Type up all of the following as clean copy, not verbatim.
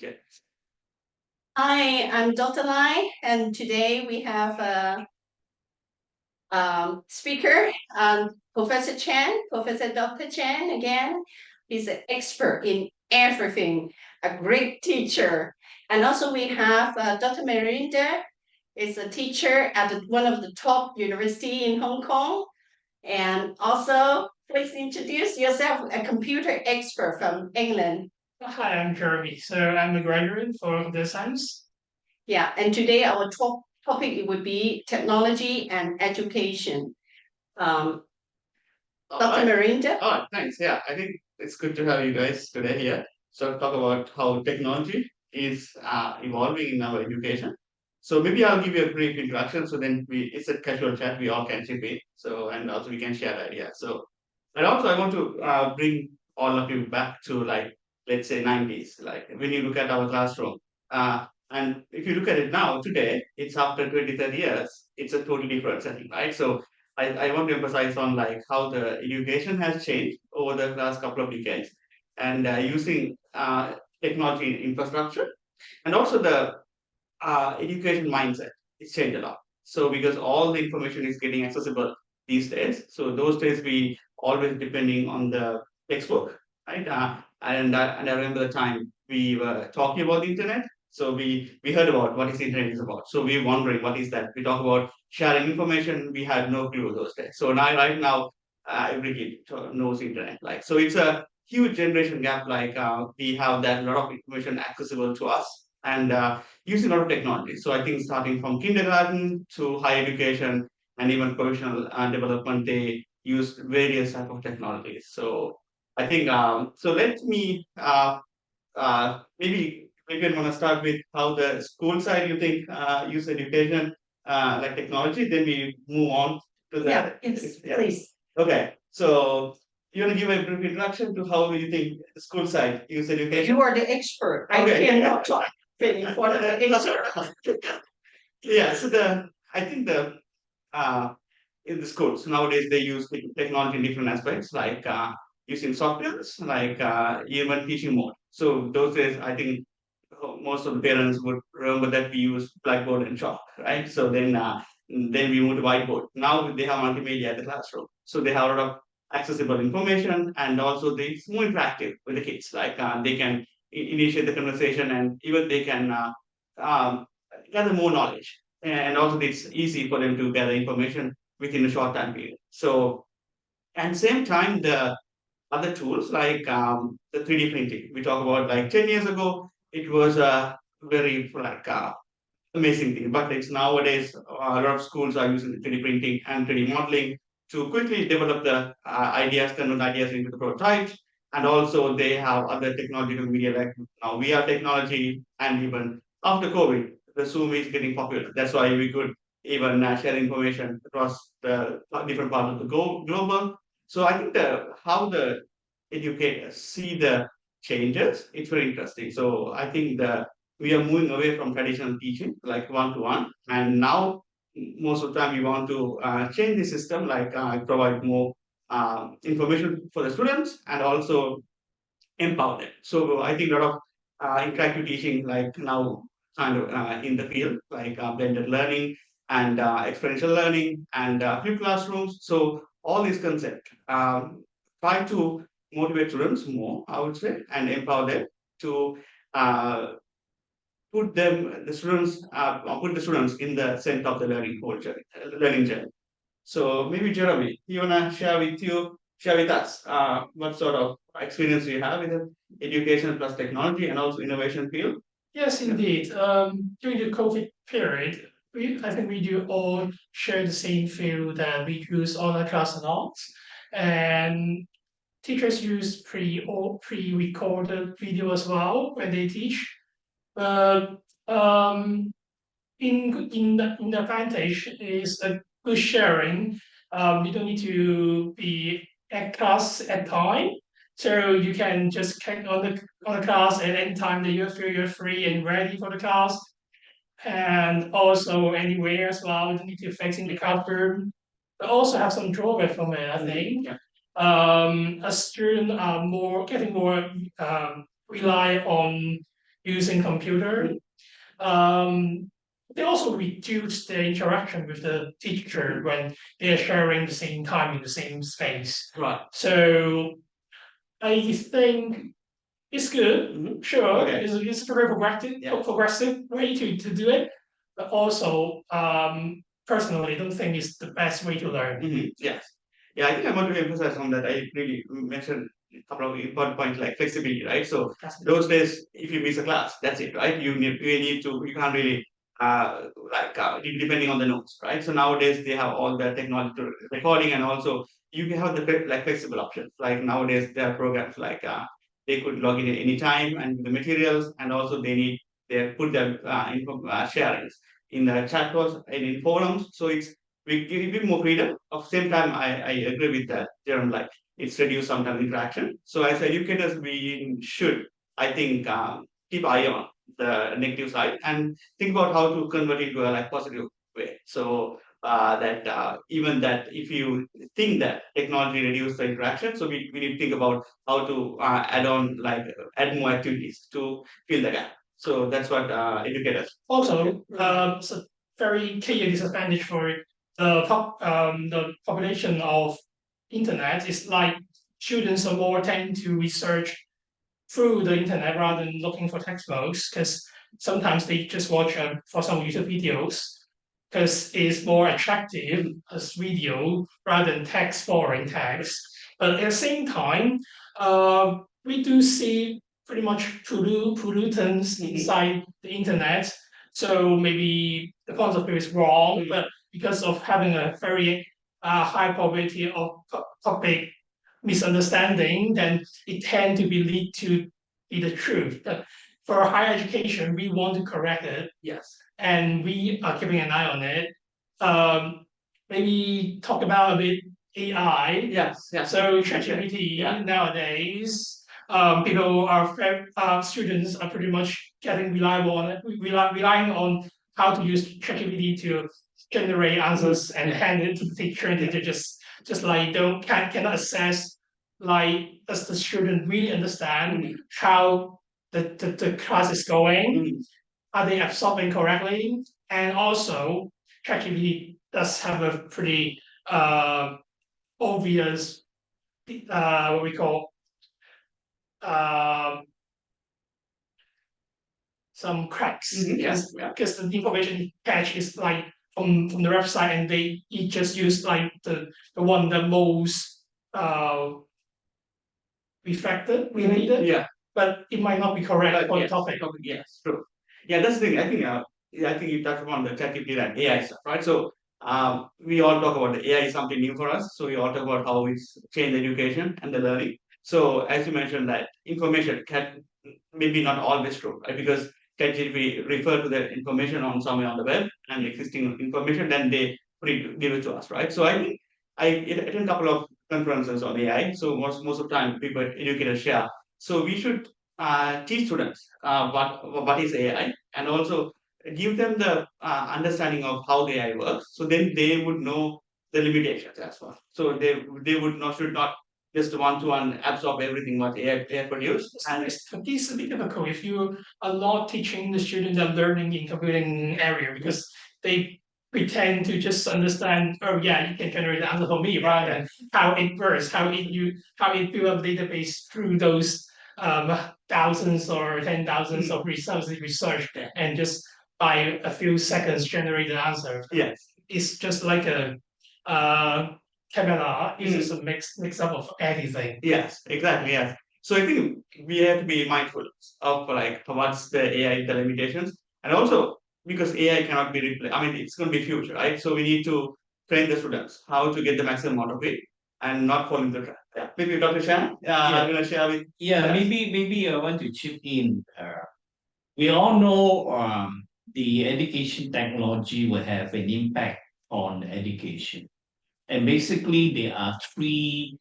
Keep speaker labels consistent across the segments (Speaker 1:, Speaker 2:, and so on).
Speaker 1: Okay.
Speaker 2: Hi, I'm Dr. Lai, and today we have a speaker, Professor Chen, Professor Dr. Chen again. He's an expert in everything, a great teacher. And also we have Dr. Malinda, is a teacher at one of the top university in Hong Kong. And also, please introduce yourself, a computer expert from England.
Speaker 3: Hi, I'm Jeremy. So I'm a graduate for computer science.
Speaker 2: Yeah, and today our topic it would be technology and education. Um, Dr. Marinda?
Speaker 1: Oh, thanks. Yeah, I think it's good to have you guys today here. So talk about how technology is evolving in our education. So maybe I'll give you a brief introduction. So then it's a casual chat. We all can chip in. So and also we can share ideas. So and also I want to bring all of you back to like let's say 90s. Like when you look at our classroom, and if you look at it now today, it's after 20, 30 years. It's a totally different setting, right? So I want to emphasize on like how the education has changed over the last couple of decades and using technology infrastructure and also the education mindset it's changed a lot. So because all the information is getting accessible these days, so those days we always depending on the textbook, right? And I remember the time we were talking about the internet. So we heard about what is the internet is about. So we were wondering what is that. We talk about sharing information. We had no clue those days. So now right now every kid knows internet. Like so, it's a huge generation gap. Like we have that lot of information accessible to us and using a lot of technology. So I think starting from kindergarten to higher education and even professional development, they use various type of technologies. So I think so. Let me maybe I'm gonna start with how the school side you think use education like technology. Then we move on to the
Speaker 2: Yes, please.
Speaker 1: Okay, so you want to give a brief introduction to how you think the school side use education?
Speaker 2: You are the expert.
Speaker 1: Okay.
Speaker 2: I cannot talk for the expert.
Speaker 1: Yeah, so I think the in the schools nowadays they use technology in different aspects like using softwares like even teaching mode. So those days I think most of the parents would remember that we use blackboard and chalk, right? So then we moved to whiteboard. Now they have multimedia at the classroom, so they have a lot of accessible information and also it's more interactive with the kids. Like they can initiate the conversation and even they can um, gather more knowledge. And also it's easy for them to gather information within a short time period. So and same time the other tools like the 3D printing. We talk about like 10 years ago, it was a very like amazing thing. But it's nowadays a lot of schools are using 3D printing and 3D modeling to quickly develop the ideas, convert ideas into the prototypes. And also they have other technological media like now VR technology and even after COVID, the Zoom is getting popular. That's why we could even share information across the different parts of the global. So I think how the educators see the changes, it's very interesting. So I think we are moving away from traditional teaching, like one to one, and now most of the time we want to change the system, like provide more information for the students and also empower them. So I think a lot of interactive teaching, like now kind of in the field, like blended learning and experiential learning and flipped classrooms. So all these concepts try to motivate students more, I would say, and empower them to uh, put the students in the center of the learning journey. So maybe Jeremy, you wanna share with us what sort of experience you have with the education plus technology and also innovation field?
Speaker 3: Yes, indeed. During the COVID period, I think we do all share the same feel that we use online class a lot, and teachers use pre-recorded video as well when they teach. But in the advantage is a good sharing. You don't need to be at class at time, so you can just click on the class at any time that you feel you're free and ready for the class, and also anywhere as well. You don't need to fix in the classroom. But also have some drawback from it, I think.
Speaker 1: Yeah.
Speaker 3: A student are more getting more rely on using computer. They also reduce the interaction with the teacher when they are sharing the same time in the same space.
Speaker 1: Right.
Speaker 3: So I think it's good, sure.
Speaker 1: Okay.
Speaker 3: It's a very progressive way to do it, but also personally, I don't think it's the best way to learn.
Speaker 1: Yes. Yeah, I think I want to emphasize on that. I really mentioned a couple of important points like flexibility, right? So those days, if you miss a class, that's it, right? You need to, you can't really depending on the notes, right? So nowadays they have all the technology to recording, and also you can have the like flexible options. Like nowadays there are programs like they could log in at any time and do the materials, and also they put their sharings in the chat box and in forums. So we give a bit more freedom. At the same time, I agree with that, Jerome, like it's reduced sometimes interaction. So as educators, we should, I think, keep eye on the negative side and think about how to convert it to a like positive way. So that even that if you think that technology reduces the interaction, so we need to think about how to add more activities to fill the gap. So that's what educators.
Speaker 3: Also, it's a very clear disadvantage for the population of internet is like students are more tend to research through the internet rather than looking for textbooks, because sometimes they just watch, for some YouTube videos, because it's more attractive as video rather than text, foreign text. But at the same time, we do see pretty much pollutants inside the internet. So maybe the point of view is wrong, but because of having a very high probability of topic misunderstanding, then it tend to be lead to be the truth. But for higher education, we want to correct it.
Speaker 1: Yes.
Speaker 3: And we are keeping an eye on it. Maybe talk about a bit AI.
Speaker 1: Yes. Yes.
Speaker 3: So ChatGPT nowadays, students are pretty much getting reliable on it, relying on how to use ChatGPT to generate answers and hand it to the teacher, and they just like cannot assess, like, does the student really understand how the class is going? Are they absorbing correctly? And also, ChatGPT does have a pretty obvious what we call some cracks.
Speaker 1: Yes.
Speaker 3: Because the information patch is like from the website, and it just use like the one that most related.
Speaker 1: Yeah.
Speaker 3: But it might not be correct for the topic.
Speaker 1: Yes, true. Yeah, that's the thing. I think you touched upon the ChatGPT and AI stuff, right? So we all talk about the AI is something new for us. So we all talk about how it's changed education and the learning. So as you mentioned, that information can maybe not always true, right? Because ChatGPT refer to the information on somewhere on the web and existing information, then they give it to us, right? So I think I attend a couple of conferences on AI. So most of the time, people educators share. So we should teach students what is AI, and also give them the understanding of how the AI works. So then they would know the limitations as well. So they should not just one-to-one absorb everything what AI produce.
Speaker 3: And it's a bit difficult if you are not teaching the students and learning in computing area, because they pretend to just understand, oh yeah, you can generate the answer for me, rather than how it works, how it build up database through those thousands or 10,000s of results research, and just by a few seconds generate the answer.
Speaker 1: Yes.
Speaker 3: It's just like a camera. It's just a mix up of everything.
Speaker 1: Yes, exactly. Yes. So I think we have to be mindful of like what's the AI, the limitations, and also because AI cannot be replaced. I mean, it's going to be future, right? So we need to train the students how to get the maximum out of it and not fall into the trap. Yeah. Maybe Dr. Shan, I'm going to share with.
Speaker 4: Maybe I want to chip in. We all know the education technology will have an impact on education. And basically, there are three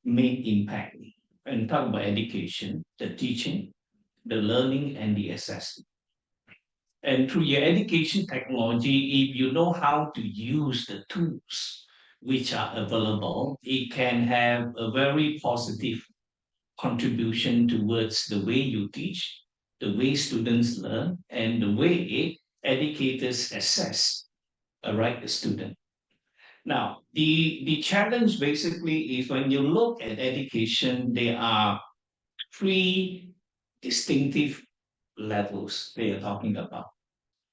Speaker 4: main impacts. When talk about education, the teaching, the learning, and the assessment. And through your education technology, if you know how to use the tools which are available, it can have a very positive contribution towards the way you teach, the way students learn, and the way educators assess, all right, the student. Now, the challenge basically is when you look at education, there are three distinctive levels they are talking about.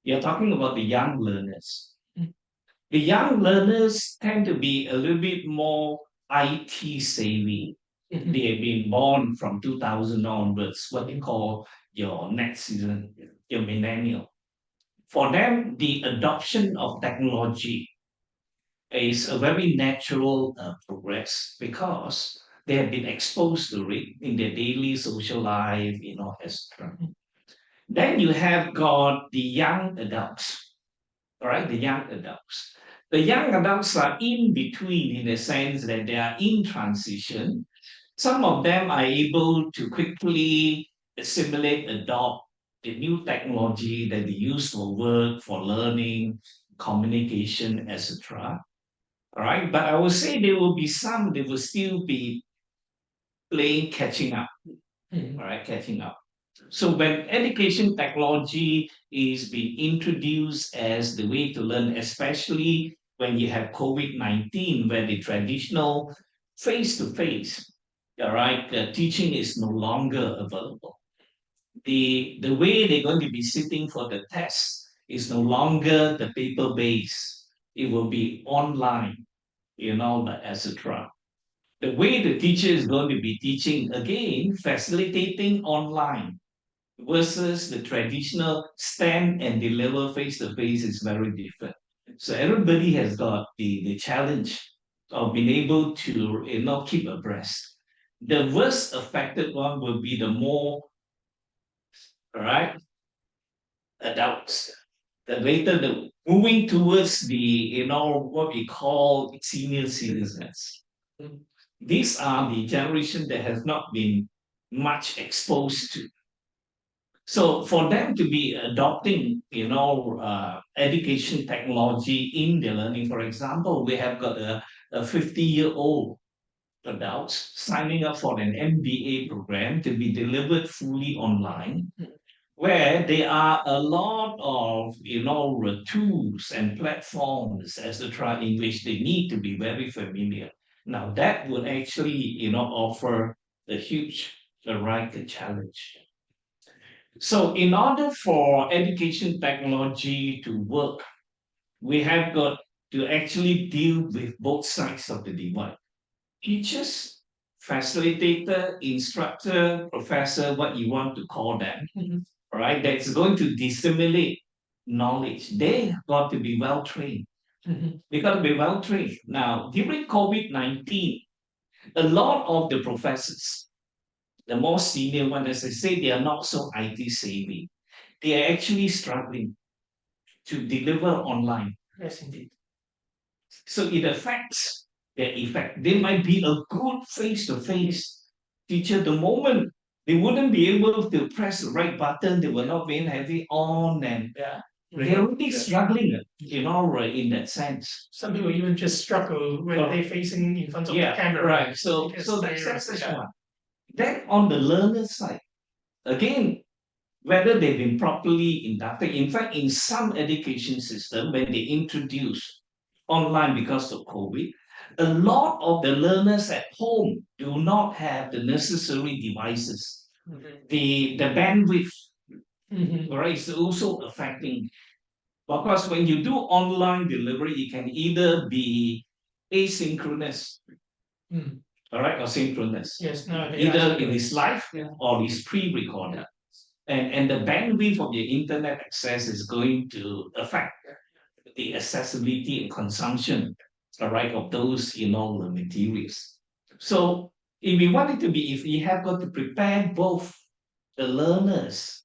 Speaker 4: You're talking about the young learners. The young learners tend to be a little bit more IT savvy. They have been born from 2000 onwards, what they call your next season, your millennial. For them, the adoption of technology is a very natural progress because they have been exposed to it in their daily social life, etc. Then you have got the young adults, all right, the young adults. The young adults are in between in the sense that they are in transition. Some of them are able to quickly assimilate, adopt the new technology that they use for work, for learning, communication, etc. All right, but I would say there will be some, they will still be playing catching up, all right, catching up. So when education technology is being introduced as the way to learn, especially when you have COVID-19, where the traditional face-to-face, all right, teaching is no longer available. The way they're going to be sitting for the test is no longer the paper-based. It will be online, etc. The way the teacher is going to be teaching, again, facilitating online versus the traditional stand and deliver face to face is very different. So everybody has got the challenge of being able to keep abreast. The worst affected one will be the more, all right, adults. The later the moving towards the what we call senior citizens. These are the generation that has not been much exposed to. So for them to be adopting, education technology in their learning, for example, we have got a 50-year-old adults signing up for an MBA program to be delivered fully online, where there are a lot of, tools and platforms, etc., in which they need to be very familiar. Now that would actually, offer a huge variety challenge. So in order for education technology to work, we have got to actually deal with both sides of the divide. Teachers, facilitator, instructor, professor, what you want to call them, right? That's going to disseminate knowledge. They have got to be well trained. They got to be well trained. Now, during COVID-19, a lot of the professors, the more senior ones, as I say, they are not so IT savvy. They are actually struggling to deliver online.
Speaker 3: Yes, indeed.
Speaker 4: So it affects their effect. They might be a good face-to-face teacher the moment they wouldn't be able to press the right button, they will not be heavy on, and they're really struggling, in that sense.
Speaker 3: Some people even just struggle when they're facing in front of the camera.
Speaker 4: Right. So that's one. Then on the learner side, again, whether they've been properly inducted. In fact, in some education system, when they introduce online because of COVID, a lot of the learners at home do not have the necessary devices. The bandwidth, right, is also affecting. Because when you do online delivery, it can either be asynchronous, all right, or synchronous.
Speaker 3: Yes, no,
Speaker 4: Either it is live or it's pre-recorded. And the bandwidth of your internet access is going to affect the accessibility and consumption, all right, of those, materials. So if we want it to be, if we have got to prepare both the learners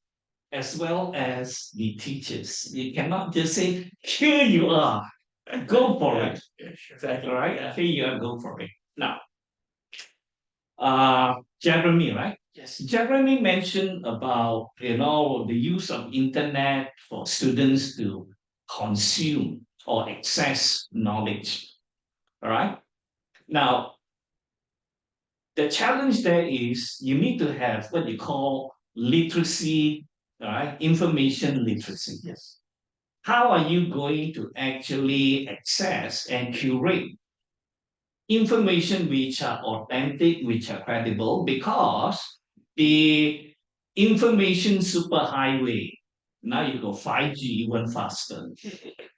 Speaker 4: as well as the teachers, you cannot just say, here you are, go for it. Exactly. All right, here you are, go for it. Now, Jeremy, right?
Speaker 3: Yes.
Speaker 4: Jeremy mentioned about the use of internet for students to consume or access knowledge. All right. Now, the challenge there is you need to have what you call literacy all right, information literacy.
Speaker 3: Yes.
Speaker 4: How are you going to actually access and curate information which are authentic, which are credible? Because the information superhighway, now you go 5G even faster.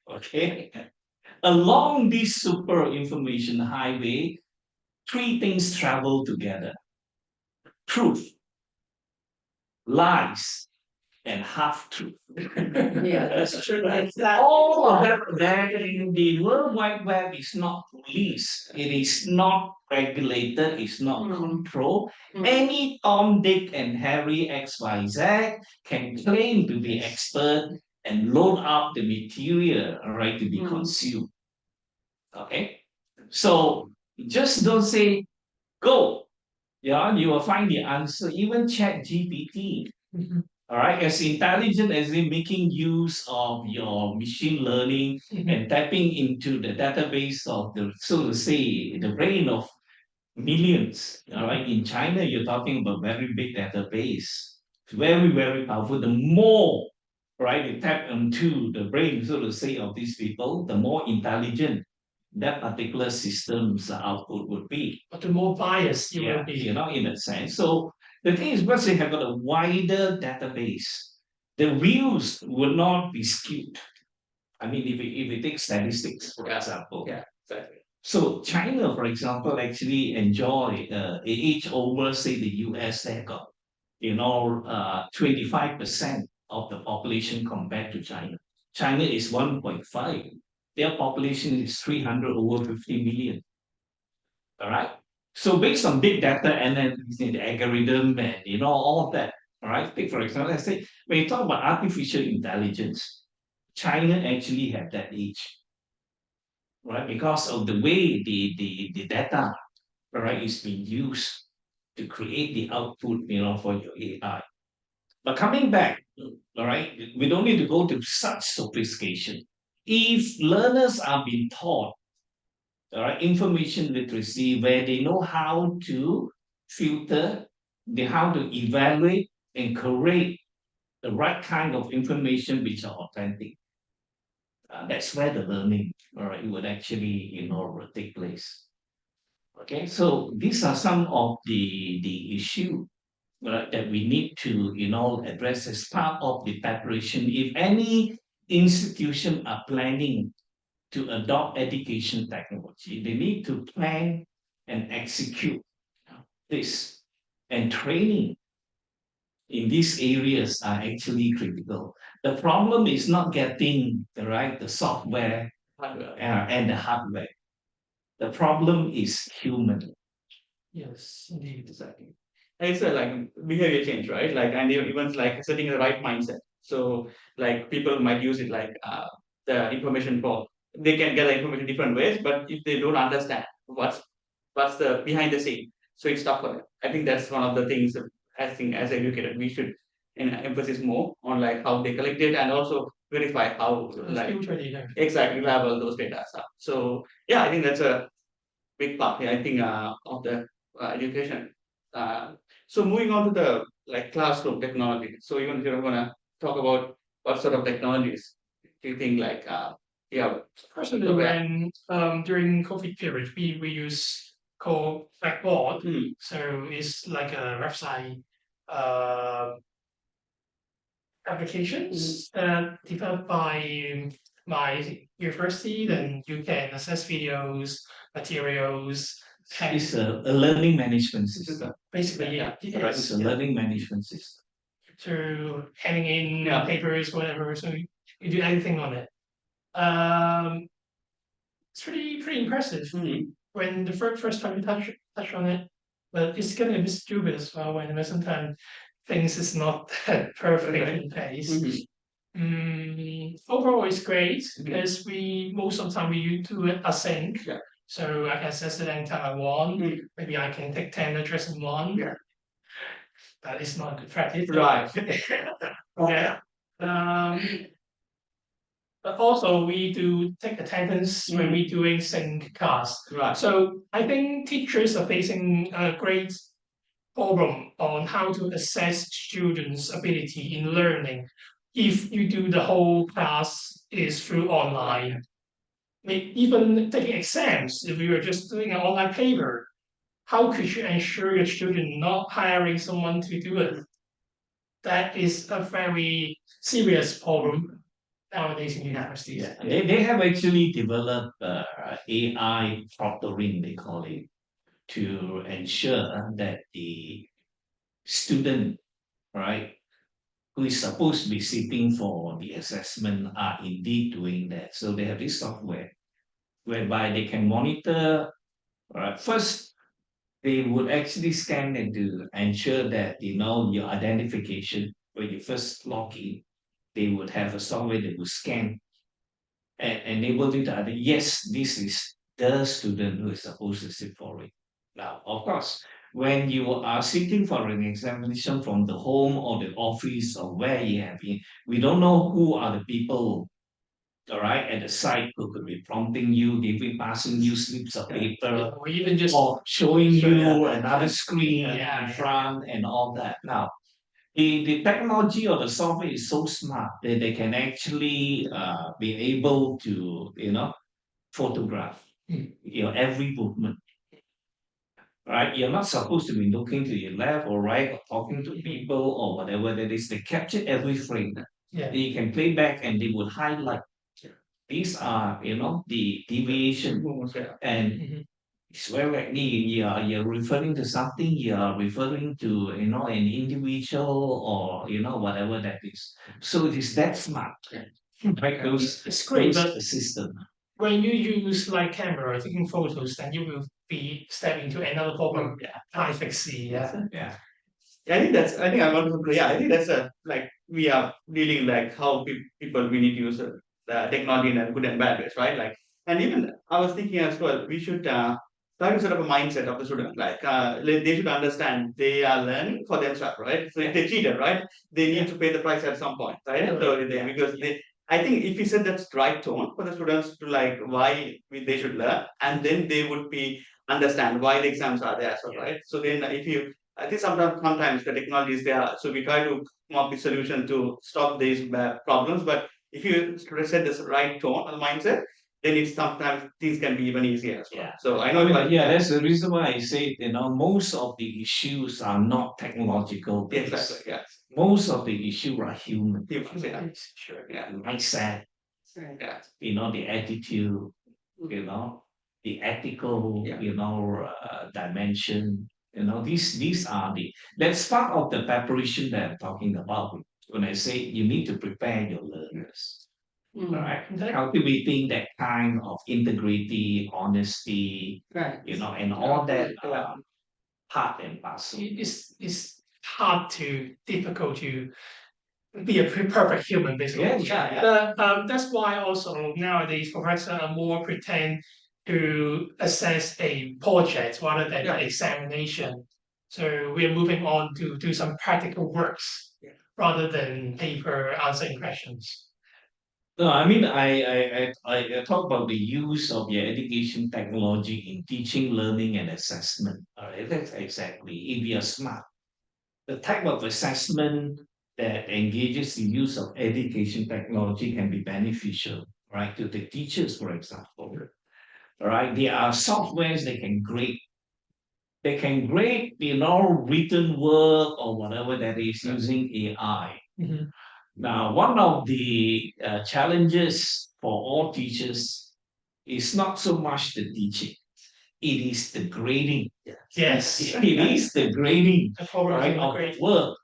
Speaker 4: Okay. Along this super information highway, three things travel together: truth, lies, and half truth.
Speaker 2: Yeah, that's true.
Speaker 4: All of that there in the World Wide Web is not policed, it is not regulated, it's not controlled. Any Tom, Dick, and Harry XYZ can claim to be expert and load up the material, all right, to be consumed. Okay, so just don't say go. Yeah, you will find the answer. Even Chat GPT, all right, as intelligent as in making use of your machine learning and tapping into the database of the, so to say, the brain of millions. All right, in China, you're talking about very big database. It's very, very powerful. The more, right, you tap into the brain, so to say, of these people, the more intelligent that particular system's output would be.
Speaker 3: But the more biased you will be.
Speaker 4: You know, in a sense. So the thing is, once they have got a wider database, the views will not be skewed. I mean, if we take statistics, for example.
Speaker 1: Yeah, exactly.
Speaker 4: So China, for example, actually enjoy a age over, say, the US. They got, 25% of the population compared to China. China is 1.5. Their population is 300 over 50 million. All right. So based on big data and then the algorithm and all of that. All right. Take for example, let's say when you talk about artificial intelligence, China actually had that age, right? Because of the way the data, all right, is being used to create the output, for your AI. But coming back, all right, we don't need to go to such sophistication. If learners are being taught, all right, information literacy, where they know how to filter, how to evaluate and curate the right kind of information which are authentic. That's where the learning, all right, would actually, take place. Okay, so these are some of the issue that we need to, address as part of the preparation. If any institution are planning to adopt education technology, they need to plan and execute this. And training in these areas are actually critical. The problem is not getting the software and the hardware. The problem is human.
Speaker 3: Yes, indeed.
Speaker 1: Exactly. And it's a like behavior change, right? Like, and even like setting the right mindset. So like people might use it like the information for they can get the information different ways, but if they don't understand what's the behind the scene, so it's tough for them. I think that's one of the things that I think as educated we should emphasis more on like how they collect it and also verify how like
Speaker 3: Future data.
Speaker 1: exactly reliable those data are. So yeah, I think that's a big part, I think, of the education. So moving on to the like classroom technology. So even if you're gonna talk about what sort of technologies do you think like yeah.
Speaker 3: Personally,
Speaker 1: So,
Speaker 3: when during COVID period, we use called Blackboard.
Speaker 1: Hmm.
Speaker 3: So it's like a website uh, applications developed by my university. Then you can access videos, materials,
Speaker 4: It's a learning management system.
Speaker 3: basically
Speaker 1: Yeah,
Speaker 3: it
Speaker 4: Right, it's
Speaker 3: is
Speaker 4: a learning management system.
Speaker 3: to handing in
Speaker 1: Yeah.
Speaker 3: papers, whatever. So you do anything on it. It's pretty impressive
Speaker 1: Mhm.
Speaker 3: when the first time you touch on it, but it's getting a bit stupid as well when sometimes things is not that perfect in pace. Overall, it's great because we most of the time we do it async.
Speaker 1: Yeah.
Speaker 3: So I can access it anytime I want. Maybe I can take 10 addresses in one.
Speaker 1: Yeah.
Speaker 3: That is not good practice.
Speaker 1: Right.
Speaker 3: Yeah. But also we do take attendance when we doing sync class.
Speaker 1: Right.
Speaker 3: So I think teachers are facing a great problem on how to assess students' ability in learning if you do the whole class is through online. Even taking exams, if you were just doing an online paper, how could you ensure your student not hiring someone to do it? That is a very serious problem nowadays in universities.
Speaker 4: Yeah, they have actually developed AI proctoring, they call it, to ensure that the student, right, who is supposed to be sitting for the assessment are indeed doing that. So they have this software whereby they can monitor, right, first they would actually scan and to ensure that your identification when you first log in, they would have a software that would scan and enable you to either yes, this is the student who is supposed to sit for it. Now, of course, when you are sitting for an examination from the home or the office or where you have been, we don't know who are the people, all right, at the site who could be prompting you, giving, passing you slips of paper,
Speaker 3: Or even just
Speaker 4: or showing
Speaker 1: Sure,
Speaker 4: you
Speaker 1: yeah.
Speaker 4: another screen
Speaker 3: Yeah,
Speaker 4: in
Speaker 3: yeah.
Speaker 4: front and all that. Now, the technology or the software is so smart that they can actually be able to photograph every movement, right? You're not supposed to be looking to your left or right or talking to people or whatever that is. They capture every frame.
Speaker 3: Yeah.
Speaker 4: They can play back and they would highlight. These are the deviation, and
Speaker 3: Mhm.
Speaker 4: it's very likely you're referring to something, you're referring to an individual or whatever that is. So it is that smart, right?
Speaker 3: It's great, but
Speaker 4: The system.
Speaker 3: when you use like camera taking photos, then you will be stepping into another problem. Privacy, yeah.
Speaker 4: Yeah.
Speaker 1: Yeah, I think I want to, yeah, I think that's like, we are dealing like how people we need to use the technology in a good and bad ways, right? Like, and even I was thinking as well, we should try to set up a mindset of the student, like, they should understand they are learning for themselves, right? So if they cheated, right, they need to pay the price at some point, right? So because I think if you set that right tone for the students to like why they should learn, and then they would be understand why the exams are there, so right. So then if you I think sometimes the technology is there, so we try to come up with solution to stop these bad problems. But if you set this right tone and mindset, then it's sometimes things can be even easier as well.
Speaker 4: Yeah.
Speaker 1: So I know, like,
Speaker 4: That's the reason why I say most of the issues are not technological based.
Speaker 1: exactly, yeah,
Speaker 4: Most of the issues are human.
Speaker 1: humans, yeah,
Speaker 3: Sure.
Speaker 1: yeah,
Speaker 4: Mindset,
Speaker 2: Right.
Speaker 1: yeah,
Speaker 4: the attitude, the ethical,
Speaker 1: Yeah.
Speaker 4: dimension. These are that's part of the preparation that I'm talking about. When I say you need to prepare your learners, all right, cultivating that kind of integrity, honesty,
Speaker 2: Right.
Speaker 4: and all that part and parcel.
Speaker 3: It's hard to difficult to be a perfect human, basically.
Speaker 1: Yeah.
Speaker 3: That's why also nowadays professors are more pretend to assess a project rather than an examination. So we are moving on to do some practical works rather than paper answering questions.
Speaker 4: No, I mean, I talk about the use of your education technology in teaching, learning, and assessment. All right, that's exactly. If you're smart, the type of assessment that engages the use of education technology can be beneficial, right, to the teachers, for example. All right, there are softwares that can grade. They can grade, written work or whatever that is using AI.
Speaker 3: Mhm.
Speaker 4: Now, one of the challenges for all teachers is not so much the teaching, it is the grading.
Speaker 3: Yes.
Speaker 4: It is the grading,
Speaker 3: The problem is
Speaker 4: right,
Speaker 3: in the
Speaker 4: of the
Speaker 3: grade.
Speaker 4: work,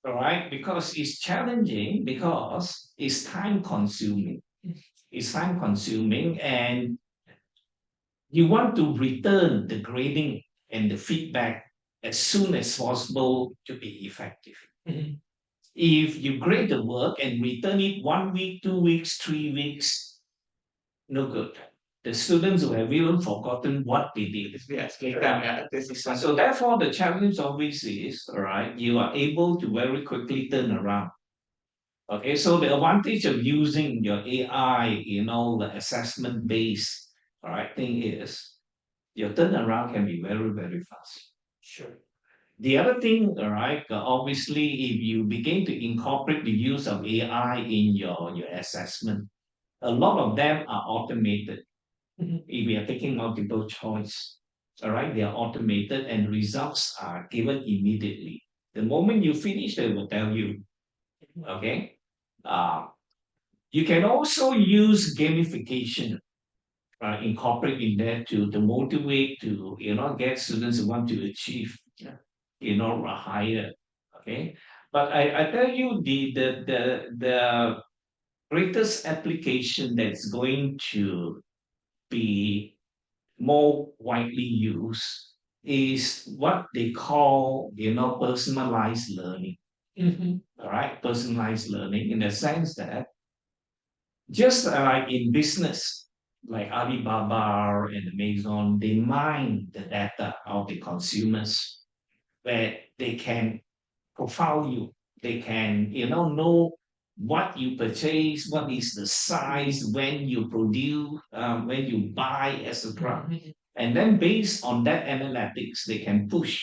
Speaker 4: all right, because it's challenging, because it's time consuming. It's time consuming, and you want to return the grading and the feedback as soon as possible to be effective.
Speaker 3: Mhm.
Speaker 4: If you grade the work and return it 1 week, 2 weeks, 3 weeks, no good. The students will have even forgotten what they did.
Speaker 1: yes, like that, yeah, this is
Speaker 4: So therefore, the challenge always is, all right, you are able to very quickly turn around. Okay, so the advantage of using your AI, the assessment based, all right, thing is your turnaround can be very, very fast.
Speaker 3: Sure.
Speaker 4: The other thing, right, obviously, if you begin to incorporate the use of AI in your assessment, a lot of them are automated.
Speaker 3: Mhm.
Speaker 4: If we are taking multiple choice, all right, they are automated and results are given immediately. The moment you finish, they will tell you, okay? Uh, you can also use gamification, incorporate in there to motivate, to, get students who want to achieve, a higher, okay? But I tell you, the greatest application that's going to be more widely used is what they call, personalized learning.
Speaker 3: Mhm.
Speaker 4: All right, personalized learning in the sense that just like in business, like Alibaba and Amazon, they mine the data of the consumers where they can profile you. They can, know what you purchase, what is the size, when you produce, when you buy, etc.
Speaker 3: Mhm.
Speaker 4: And then based on that analytics, they can push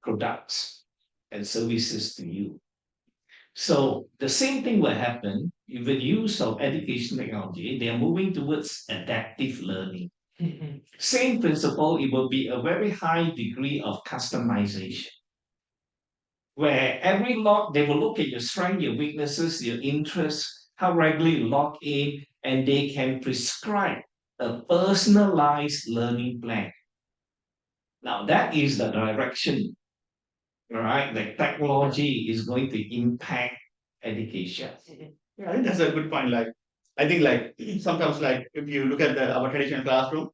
Speaker 4: products and services to you. So the same thing will happen with the use of education technology. They are moving towards adaptive learning.
Speaker 3: Mhm.
Speaker 4: Same principle, it will be a very high degree of customization where every log they will look at your strength, your weaknesses, your interests, how regularly you log in, and they can prescribe a personalized learning plan. Now that is the direction, right? Like technology is going to impact education.
Speaker 1: Yeah, I think that's a good point. Like, I think like sometimes like if you look at our traditional classroom,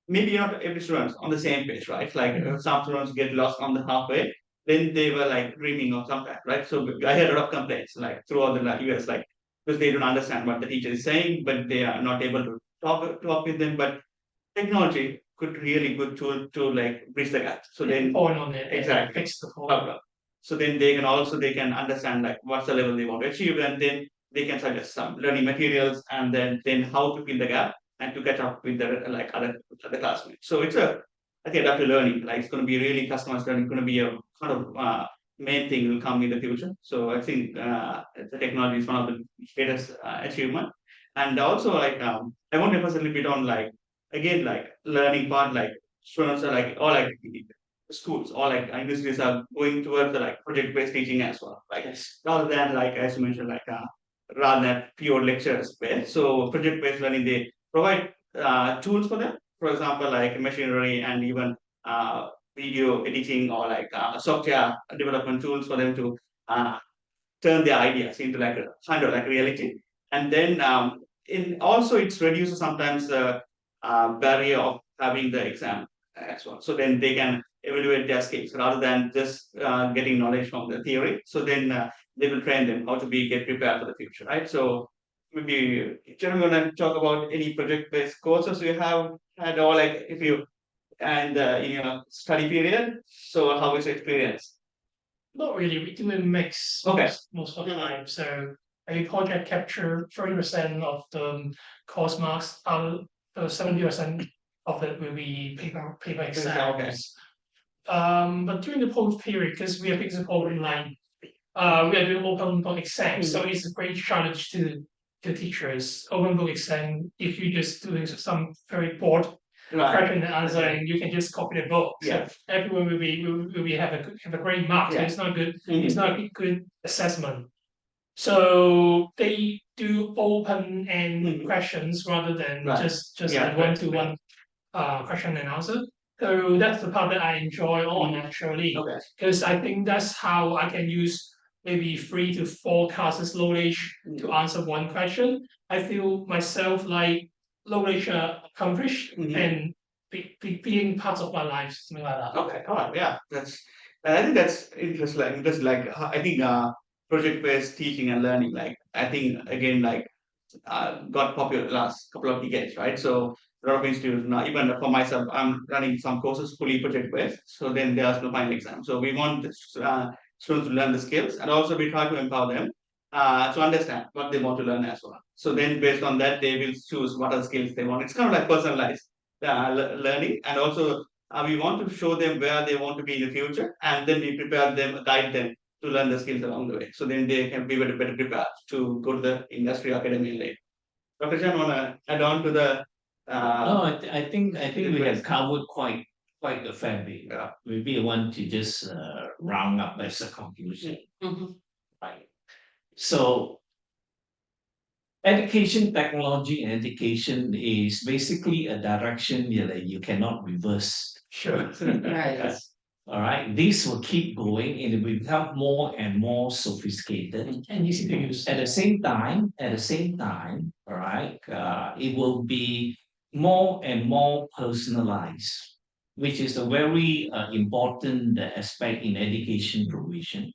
Speaker 1: maybe not every student's on the same page, right? Like some students get lost on the halfway, then they were like dreaming or something, right? So I heard a lot of complaints like throughout the US, like because they don't understand what the teacher is saying, but they are not able to talk with them. But technology could really good tool to like bridge the gap. So then
Speaker 3: Point on it and
Speaker 1: exactly.
Speaker 3: fix the problem.
Speaker 1: Problem. So then they can understand like what's the level they want to achieve, and then they can suggest some learning materials, and then how to fill the gap and to catch up with the like other classmates. So it's a I think adaptive learning, like it's going to be really customized learning, going to be a kind of main thing will come in the future. So I think the technology is one of the greatest achievement, and also like I want to emphasize a little bit on like again like learning part, like students are like or like schools or like universities are going towards the like project-based teaching as well, like rather than like as you mentioned like rather than pure lectures based. So project-based learning they provide tools for them, for example like machinery and even video editing or like software development tools for them to uh, turn their ideas into like a kind of like reality. And then in also it reduces sometimes the barrier of having the exam as well. So then they can evaluate their skills rather than just getting knowledge from the theory. So then they will train them how to be get prepared for the future, right? So maybe Jeremy, want to talk about any project-based courses you have had, or like if you and in your study period. So how is your experience?
Speaker 3: Not really. We do a mix
Speaker 1: Okay.
Speaker 3: most of the time. So a project capture 30% of the course marks, 70% of it will be paper exams. But during the post period, because we are fixing problem line, we are doing open book exams. So it's a great challenge to teachers. Open book exam, if you just doing some very bored question and answer, and you can just copy the book.
Speaker 1: Yeah.
Speaker 3: So everyone will be have a great mark. So
Speaker 1: Yeah.
Speaker 3: it's not good. It's not a good assessment. So they do open end questions rather than just
Speaker 1: Yeah,
Speaker 3: a one-to-one question and answer. So that's the part that I enjoy on actually,
Speaker 1: Okay.
Speaker 3: because I think that's how I can use maybe 3 to 4 classes knowledge to answer one question. I feel myself like knowledge accomplished and being part of my life, something like that.
Speaker 1: Okay, all right, yeah, I think that's interesting. Like, just like I think project-based teaching and learning, like I think again, like got popular last couple of decades, right? So a lot of institutes now, even for myself, I'm running some courses fully project-based. So then there's no final exam. So we want students to learn the skills, and also we try to empower them to understand what they want to learn as well. So then based on that, they will choose what are the skills they want. It's kind of like personalized learning, and also we want to show them where they want to be in the future, and then we prepare them, guide them to learn the skills along the way. So then they can be better prepared to go to the industry academy later. Dr. Chan, want to add on to the
Speaker 4: No, I think we have
Speaker 1: request?
Speaker 4: covered quite a fair bit.
Speaker 1: Yeah.
Speaker 4: Maybe I want to just round up as a conclusion.
Speaker 2: Mhm.
Speaker 4: Right. So education, technology, and education is basically a direction that you cannot reverse.
Speaker 1: Sure.
Speaker 2: Right.
Speaker 4: All right, this will keep going and it will become more and more sophisticated.
Speaker 3: And easy to use.
Speaker 4: At the same time, all right, it will be more and more personalized, which is a very important aspect in education provision.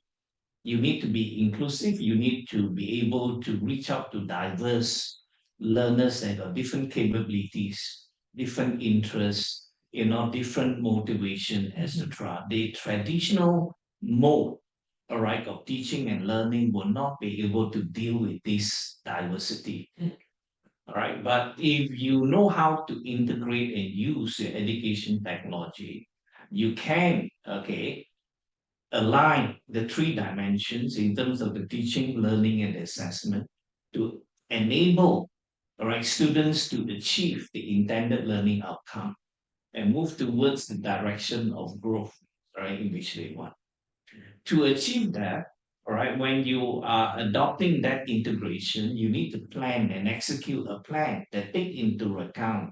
Speaker 4: You need to be inclusive. You need to be able to reach out to diverse learners that have different capabilities, different interests, different motivation, etc. The traditional mode, all right, of teaching and learning will not be able to deal with this diversity. All right, but if you know how to integrate and use your education technology, you can, okay, align the three dimensions in terms of the teaching, learning, and assessment to enable, all right, students to achieve the intended learning outcome and move towards the direction of growth, right, in which they want. To achieve that, all right, when you are adopting that integration, you need to plan and execute a plan that take into account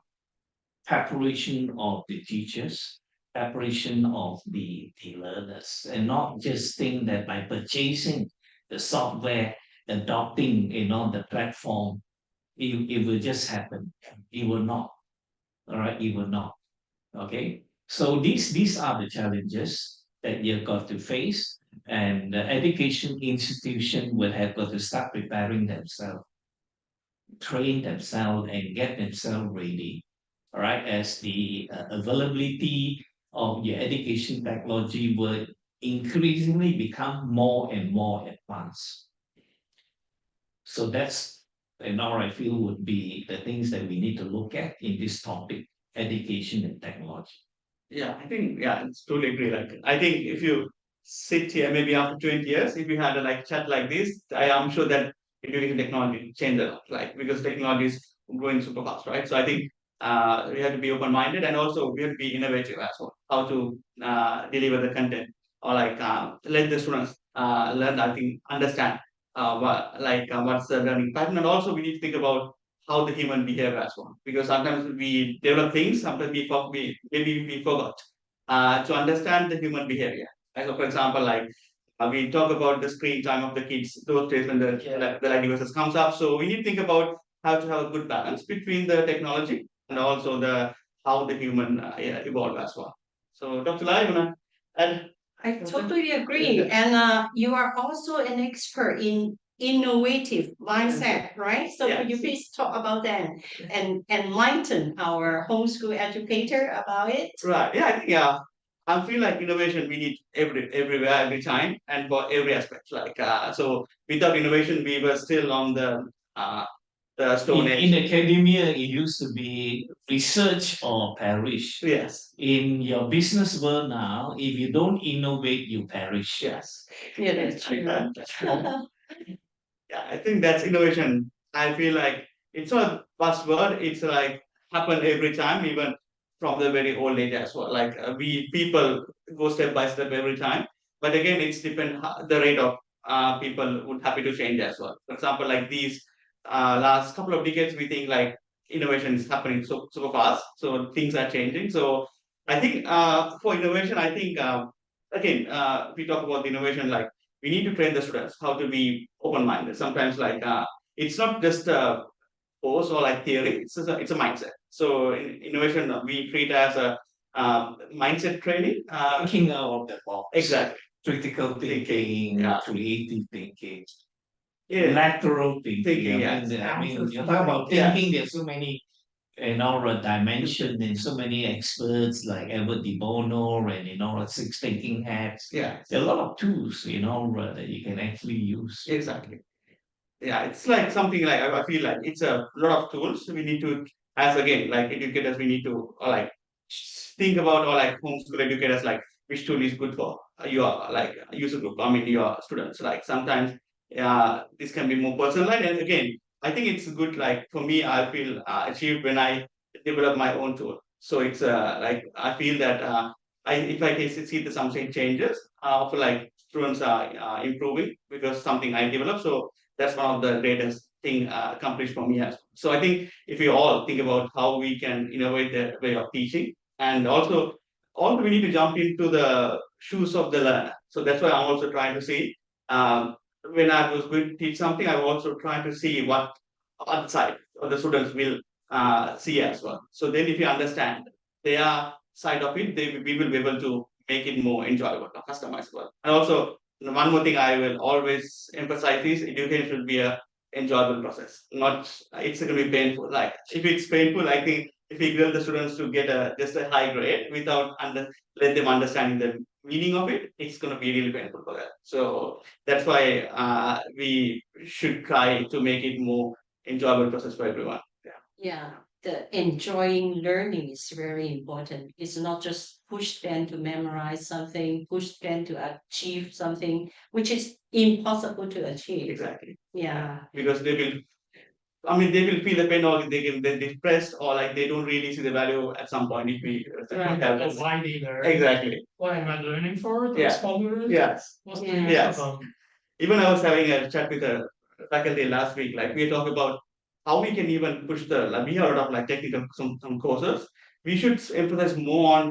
Speaker 4: preparation of the teachers, preparation of the learners, and not just think that by purchasing the software, adopting the platform, it will just happen. It will not. All right, it will not. Okay. So these are the challenges that you've got to face, and the education institution will have got to start preparing themselves, train themselves, and get themselves ready. All right, as the availability of your education technology will increasingly become more and more advanced. So that's now I feel would be the things that we need to look at in this topic, education and technology.
Speaker 1: Yeah, I think it's totally agree. Like I think if you sit here maybe after 20 years, if you had a like chat like this, I am sure that education technology change a lot, like because technology is growing super fast, right? So I think we have to be open-minded and also we have to be innovative as well. How to deliver the content or like let the students learn, I think understand what's the learning pattern, and also we need to think about how the human behave as well. Because sometimes we develop things, sometimes maybe we forgot to understand the human behavior. Like for example, like we talk about the screen time of the kids, those days when the light devices comes up. So we need to think about how to have a good balance between the technology and also the how the human evolve as well. So Dr. Lai, you wanna add?
Speaker 2: I totally agree. And you are also an expert in innovative mindset, right? So could you
Speaker 1: Yes.
Speaker 2: please talk about that and enlighten our homeschool educator about it?
Speaker 1: Right. Yeah, I think I feel like innovation we need everywhere, every time, and for every aspect. Like so without innovation we were still on the stone
Speaker 4: In
Speaker 1: age.
Speaker 4: academia, it used to be research or perish.
Speaker 1: Yes.
Speaker 4: In your business world now, if you don't innovate, you perish.
Speaker 1: Yes.
Speaker 2: Yeah, that's true.
Speaker 1: Yeah, I think that's innovation. I feel like it's not a buzzword. It's like happen every time, even from the very old age as well. Like we people go step by step every time. But again, it's depend the rate of people would happy to change as well. For example, like these last couple of decades, we think like innovation is happening so super fast. So things are changing. So I think for innovation, I think again we talk about the innovation like we need to train the students how to be open-minded. Sometimes like it's not just a course or like theory, it's a mindset. So in innovation we treat as a mindset training.
Speaker 4: Thinking out of the box.
Speaker 1: Exactly.
Speaker 4: Critical thinking,
Speaker 1: Yeah.
Speaker 4: creative thinking,
Speaker 1: Yeah.
Speaker 4: lateral thinking.
Speaker 1: Thinking,
Speaker 4: I mean,
Speaker 2: yes.
Speaker 4: you talk about
Speaker 1: Yeah.
Speaker 4: thinking, there's so many dimension and so many experts like Edward de Bono and six thinking hats.
Speaker 1: Yeah.
Speaker 4: There are a lot of tools, that you can actually use.
Speaker 1: Exactly. Yeah, it's like something like I feel like it's a lot of tools we need to, as again like educators we need to like think about, or like homeschool educators, like which tool is good for your like user group. I mean your students. Like sometimes this can be more personalized. And again, I think it's good. Like for me, I feel achieved when I develop my own tool. So it's like I feel that if I can see the something changes, I feel like students are improving because something I developed. So that's one of the greatest thing accomplished for me as well. So I think if we all think about how we can innovate the way of teaching, and also we need to jump into the shoes of the learner. So that's why I'm also trying to see when I was going to teach something, I was also trying to see what other side or the students will see as well. So then if you understand their side of it, we will be able to make it more enjoyable, customizable. And also one more thing I will always emphasize is education should be a enjoyable process. Not it's going to be painful. Like if it's painful, I think if we grill the students to get just a high grade without let them understanding the meaning of it, it's going to be really painful for them. So that's why we should try to make it more enjoyable process for everyone.
Speaker 2: Yeah, the enjoying learning is very important. It's not just push them to memorize something, push them to achieve something, which is impossible to achieve.
Speaker 1: Exactly.
Speaker 2: Yeah.
Speaker 1: Because they will feel the pain, or they can they're depressed, or like they don't really see the value at some point if we
Speaker 3: Right.
Speaker 1: have
Speaker 3: Of why they learn.
Speaker 1: exactly.
Speaker 3: What am I learning for? The
Speaker 1: Yeah.
Speaker 3: explorers?
Speaker 1: Yes.
Speaker 3: What's the
Speaker 2: Yeah.
Speaker 3: use
Speaker 1: Yes.
Speaker 3: of them?
Speaker 1: Even I was having a chat with a faculty last week. Like we talk about how we can even push the like we have a lot of like technical some courses. We should emphasize more on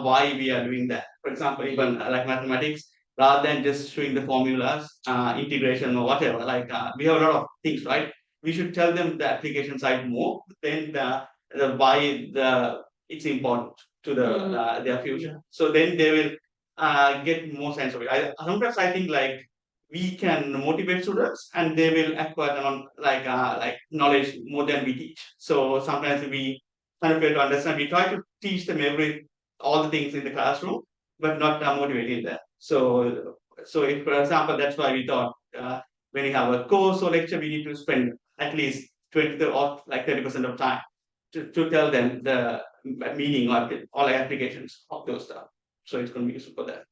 Speaker 1: why we are doing that. For example, even like mathematics, rather than just showing the formulas, integration or whatever. Like we have a lot of things, right? We should tell them the application side more than the why it's important to their future. So then they will get more sense of it. Sometimes I think like we can motivate students and they will acquire like knowledge more than we teach. So sometimes we kind of fail to understand. We try to teach them all the things in the classroom, but not motivating them. So if for example, that's why we thought when you have a course or lecture, we need to spend at least 20 or like 30% of time to tell them the meaning or all the applications of those stuff. So it's going to be useful for that.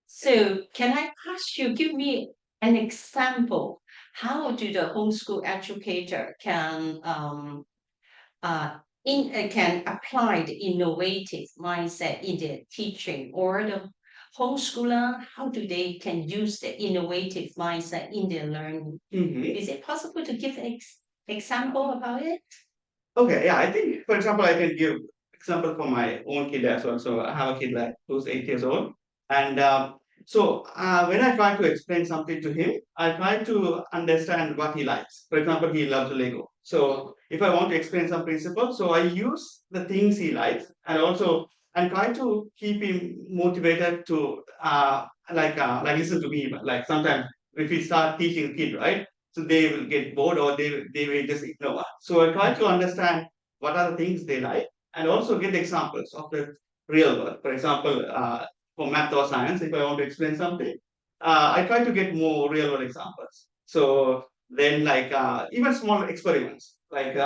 Speaker 2: So can I ask you, give me an example? How do the homeschool educator can can apply the innovative mindset in their teaching, or the homeschooler, how do they can use the innovative mindset in their learning? Is it possible to give an example about it?
Speaker 1: Okay, yeah, I think, for example, I can give example for my own kid as well. So I have a kid like who's 8 years old, and when I try to explain something to him, I try to understand what he likes. For example, he loves Lego. So if I want to explain some principles, so I use the things he likes, and also and try to keep him motivated to like listen to me. Like sometimes if we start teaching kid, right? So they will get bored or they will just ignore us. So I try to understand what are the things they like and also get examples of the real world. For example, for math or science, if I want to explain something, I try to get more real world examples. So then like even small experiments like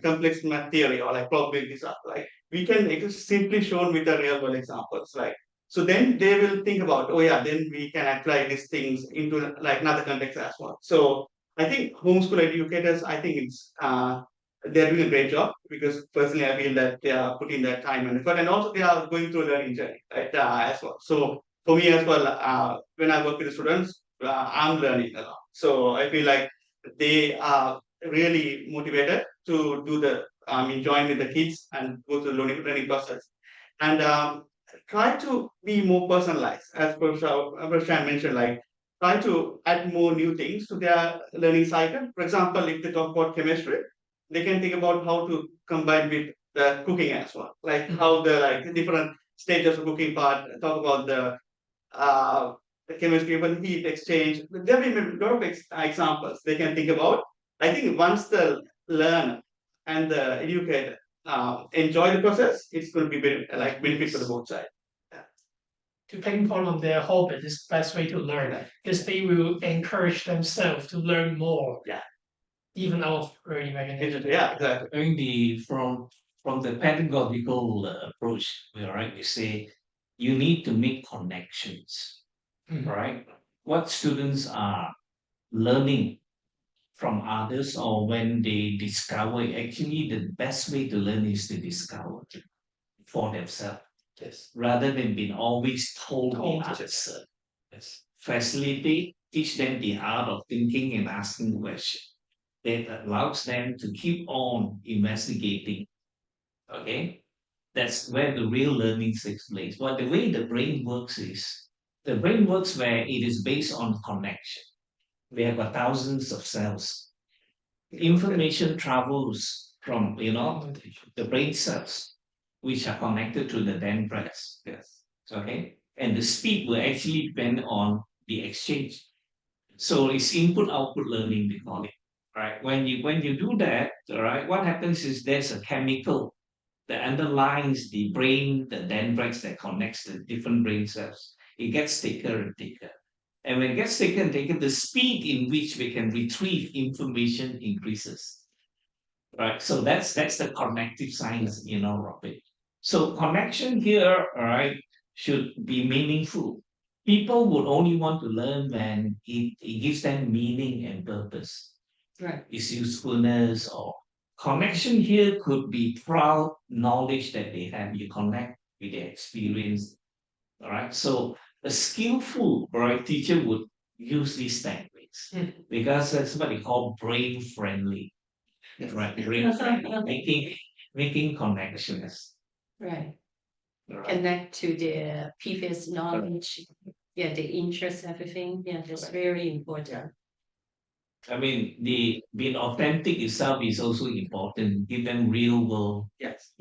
Speaker 1: complex math theory or like probability stuff, like we can simply shown with the real world examples. Like so then they will think about, oh yeah, then we can apply these things into like another context as well. So I think homeschool educators, I think it's they're doing a great job because personally I feel that they are putting their time and effort, and also they are going through a learning journey, right? As well. So for me as well, when I work with the students, I'm learning a lot. So I feel like they are really motivated to do the join with the kids and go through the learning process. And try to be more personalized, as Prashant mentioned, like try to add more new things to their learning cycle. For example, if they talk about chemistry, they can think about how to combine with the cooking as well, like how the different stages of cooking part. Talk about the chemistry, even heat exchange. There will be a lot of examples they can think about. I think once the learner and the educator enjoy the process, it's going to be benefit for the both sides.
Speaker 3: To pinpoint on their hobby is the best way to learn,
Speaker 1: Yeah.
Speaker 3: because they will encourage themselves to learn more.
Speaker 1: Yeah.
Speaker 3: Even out of early imagination.
Speaker 1: Yeah, exactly.
Speaker 4: I think from from the pedagogical approach, all right, we say you need to make connections, right? What students are learning from others or when they discover, actually the best way to learn is to discover for themselves.
Speaker 3: Yes.
Speaker 4: Rather than being always told the
Speaker 3: Told.
Speaker 4: answer.
Speaker 3: Yes.
Speaker 4: Facilitate, teach them the art of thinking and asking questions. That allows them to keep on investigating. Okay? That's where the real learning takes place. But the way the brain works is the brain works where it is based on connection. We have got thousands of cells. Information travels from the brain cells, which are connected to the dendrites.
Speaker 1: Yes.
Speaker 4: Okay, and the speed will actually depend on the exchange. So it's input-output learning, they call it. Right? When you do that, all right, what happens is there's a chemical that underlines the brain, the dendrites that connects the different brain cells. It gets thicker and thicker. And when it gets thicker and thicker, the speed in which we can retrieve information increases. Right. So that's the connective science, of it. So connection here, all right, should be meaningful. People would only want to learn when it gives them meaning and purpose.
Speaker 2: Right.
Speaker 4: Its usefulness or connection here could be proud knowledge that they have. You connect with their experience. All right. So a skillful, right, teacher would use these techniques because that's what they call brain friendly. Right. Brain friendly. Making connections.
Speaker 2: Right.
Speaker 4: All right.
Speaker 2: Connect to the previous knowledge. Yeah, the interest, everything. Yeah, that's very important.
Speaker 4: I mean, the being authentic itself is also important. Give them real world,
Speaker 1: Yes.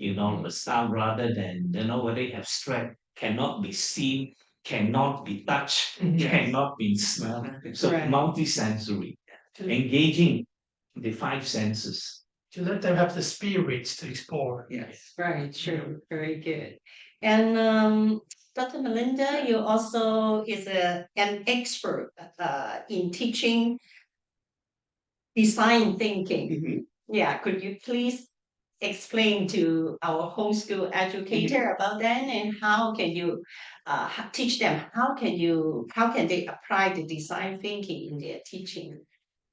Speaker 4: stuff rather than very abstract, cannot be seen, cannot be touched, cannot be smelled. So
Speaker 2: Right.
Speaker 4: multisensory, engaging the five senses.
Speaker 3: To let them have the spirit to explore.
Speaker 1: Yes.
Speaker 2: Right, true, very good. And Dr. Malinda, you also is an expert in teaching design thinking.
Speaker 1: Mhm.
Speaker 2: Yeah, could you please explain to our homeschool educator about that and how can you teach them? How can they apply the design thinking in their teaching?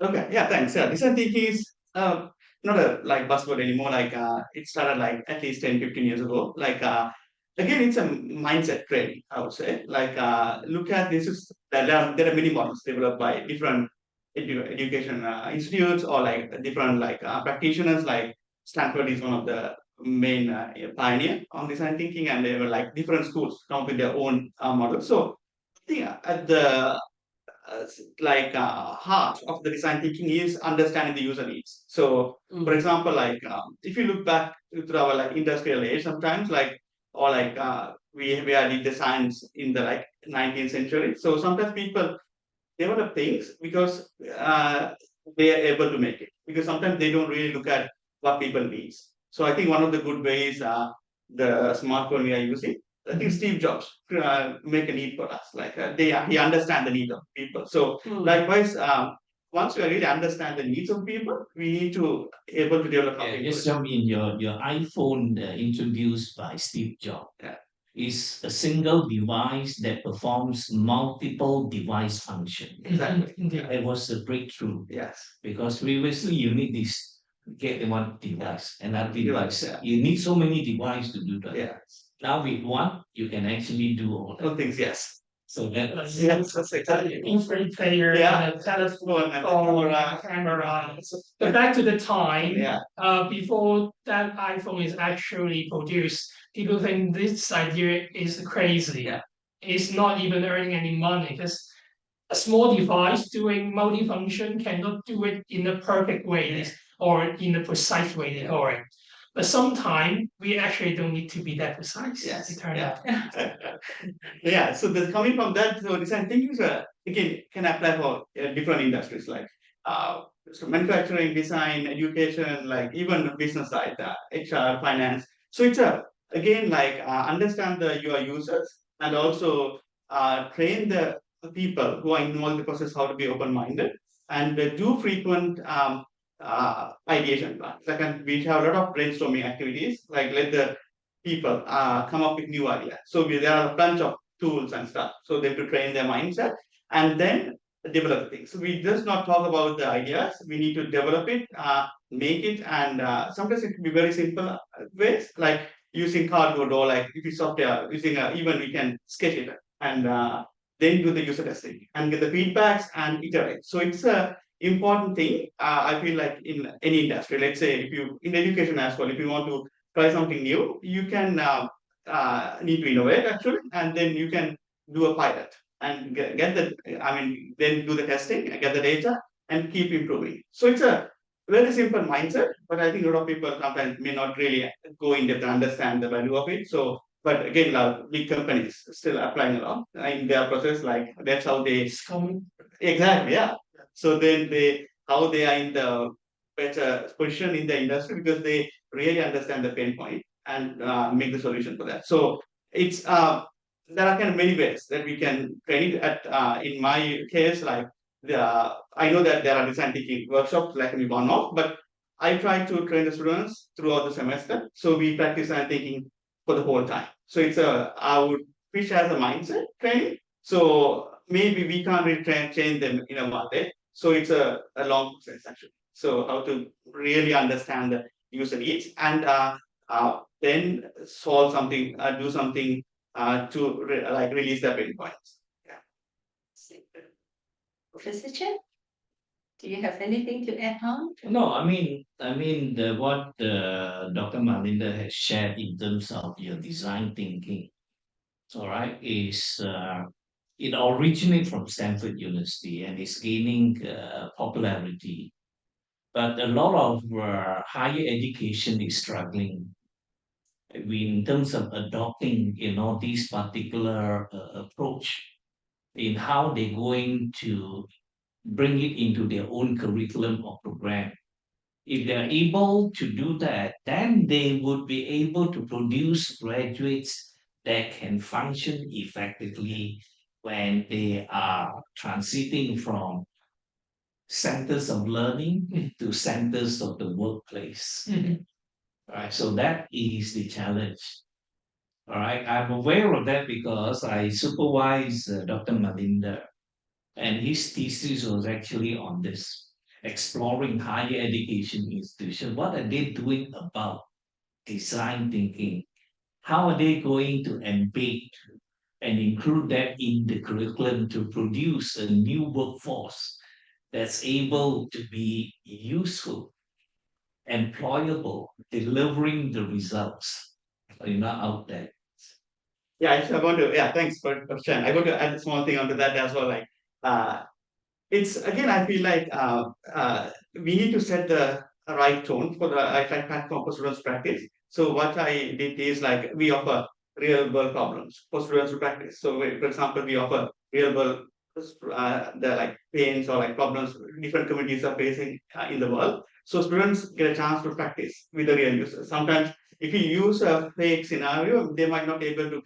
Speaker 1: Okay, yeah, thanks. Yeah, design thinking is not a like buzzword anymore. Like it started like at least 10, 15 years ago. Like again, it's a mindset training, I would say. Like look at this is there are many models developed by different education institutes or like different like practitioners. Like Stanford is one of the main pioneer on design thinking, and they were like different schools come up with their own models. So I think at the heart of the design thinking is understanding the user needs. So, for example, like if you look back to our like industrial age, sometimes like or like we are the designs in the like 19th century. So sometimes people develop things because they are able to make it. Because sometimes they don't really look at what people needs. So I think one of the good ways the smartphone we are using. I think Steve Jobs make a need for us. Like he understand the need of people. So likewise, once we really understand the needs of people, we need to able to develop.
Speaker 4: Yeah, just jump in. Your iPhone introduced by Steve Jobs.
Speaker 1: Yeah.
Speaker 4: Is a single device that performs multiple device functions.
Speaker 1: Exactly.
Speaker 4: It was a breakthrough.
Speaker 1: Yes.
Speaker 4: Because previously you need this get one device and that device.
Speaker 1: Yeah.
Speaker 4: You need so many devices to do that.
Speaker 1: Yeah.
Speaker 4: Now with one, you can actually do all
Speaker 1: things. Yes.
Speaker 4: So that
Speaker 1: Yes, that's exactly.
Speaker 3: Infrared player,
Speaker 1: Yeah.
Speaker 3: and a telephone,
Speaker 1: And
Speaker 3: camera. But back to the time,
Speaker 1: Yeah.
Speaker 3: before that iPhone is actually produced, people think this idea is crazy.
Speaker 1: Yeah.
Speaker 3: It's not even earning any money because a small device doing multifunction cannot do it in a perfect way or in a precise way they call it. But sometimes we actually don't need to be that precise.
Speaker 1: Yes.
Speaker 3: It turned out.
Speaker 1: Yeah. So coming from that, so design thinking again can apply for different industries like so manufacturing, design, education, like even business side, HR, finance. So it's again like understand your users and also train the people who are involved in the process how to be open-minded and do frequent ideation plan. Second, we have a lot of brainstorming activities, like let the people come up with new ideas. So there are a bunch of tools and stuff. So they have to train their mindset and then develop things. So we just not talk about the ideas. We need to develop it, make it, and sometimes it can be very simple ways, like using cardboard or like if it's software, using even we can sketch it and then do the user testing and get the feedbacks and iterate. So it's a important thing. I feel like in any industry, let's say if you in education as well, if you want to try something new, you can need to innovate actually, and then you can do a pilot and get the, I mean, then do the testing and get the data and keep improving. So it's a very simple mindset, but I think a lot of people sometimes may not really go in depth and understand the value of it. So, but again, big companies still applying a lot in their process, like that's how they
Speaker 3: It's common.
Speaker 1: exactly, yeah. So then they how they are in the better position in the industry because they really understand the pain point and make the solution for that. So it's there are kind of many ways that we can train it at in my case, like the I know that there are design thinking workshops like we one off, but I try to train the students throughout the semester. So we practice design thinking for the whole time. So it's a I would fish as a mindset training. So maybe we can't really change them in a one day. So it's a long process actually. So how to really understand the user needs and then solve something, do something to like release the pain points. Yeah.
Speaker 2: Professor Chen, do you have anything to add on?
Speaker 4: No, what Dr. Malinda has shared in terms of your design thinking, all right, is it originates from Stanford University and is gaining popularity. But a lot of higher education is struggling in terms of adopting, this particular approach in how they're going to bring it into their own curriculum or program. If they're able to do that, then they would be able to produce graduates that can function effectively when they are transiting from centers of learning to centers of the workplace. Right. So that is the challenge. All right. I'm aware of that because I supervise Dr. Malinda, and his thesis was actually on this, exploring higher education institutions. What are they doing about design thinking? How are they going to embed and include that in the curriculum to produce a new workforce that's able to be useful, employable, delivering the results, out there.
Speaker 1: Yeah, actually, I want to. Yeah, thanks for the question. I want to add a small thing onto that as well. Like, it's again, I feel like we need to set the right tone for the right platform for students to practice. So what I did is like we offer real world problems for students to practice. So, for example, we offer real world the like pains or like problems different communities are facing in the world. So students get a chance to practice with the real users. Sometimes if you use a fake scenario, they might not be able to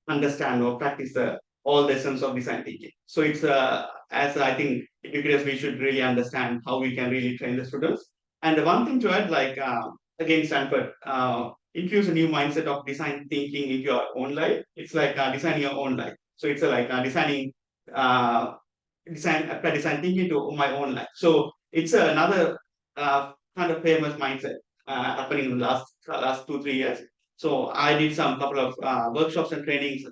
Speaker 1: understand or practice the all the essence of design thinking. So it's as I think educators we should really understand how we can really train the students. And the one thing to add, like again Stanford, infuse a new mindset of design thinking into your own life. It's like designing your own life. So it's like designing uh, apply design thinking to my own life. So it's another kind of famous mindset happening in the last 2 3 years. So I did some couple of workshops and trainings